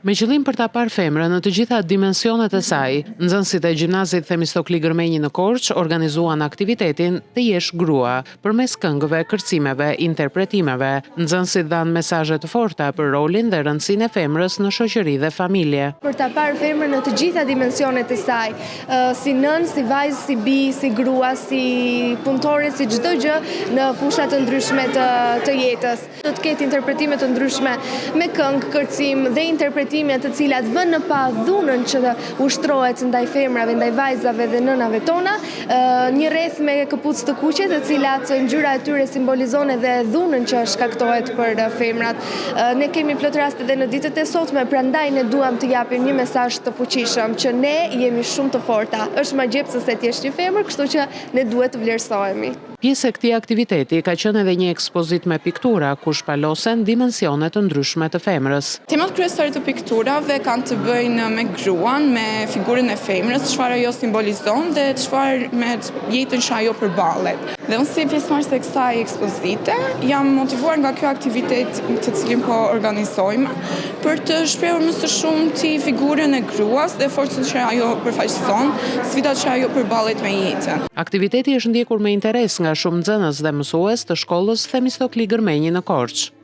Me qëllim për ta parë femrën në të gjitha dimensionet e saj, nxënësit e gjimnazit Themistokli Gërmenji në Korçë organizuan aktivitetin Të jesh grua, përmes këngëve, kërcimeve, interpretimeve. Nxënësit dhanë mesazhe të forta për rolin dhe rëndësinë e femrës në shoqëri dhe familje. Për ta parë femrën në të gjitha dimensionet e saj, si nën, si vajzë, si bi, si grua, si punëtore, si çdo gjë në fusha të ndryshme të jetës. Do të ketë interpretime të ndryshme me këngë, kërcim dhe interpretime të cilat vënë në pa dhunën që ushtrohet ndaj femrave, ndaj vajzave dhe nënave tona, një rreth me këpucë të kuqe, të cilat ngjyra e tyre simbolizon edhe dhunën që shkaktohet për femrat. Ne kemi plot raste edhe në ditët e sotme, prandaj ne duam të japim një mesazh të fuqishëm që ne jemi shumë të forta. Është më gjepse se të jesh një femër, kështu që ne duhet të vlerësohemi. Pjesë e këtij aktiviteti ka qenë edhe një ekspozit me piktura ku shpalosen dimensione të ndryshme të femrës. Temat kryesore të pikturave kanë të bëjnë me gruan, me figurën e femrës, çfarë ajo simbolizon dhe çfarë me jetën që ajo përballet. Dhe unë si pjesëmarrëse e kësaj ekspozite jam motivuar nga ky aktivitet të cilin po organizojmë për të shprehur më së shumti figurën e gruas dhe forcën që ajo përfaqëson, sfidat që ajo përballet me jetën. Aktiviteti është ndjekur me interes nga shumë nxënës dhe mësues të shkollës Themistokli Gërmenji në Korçë.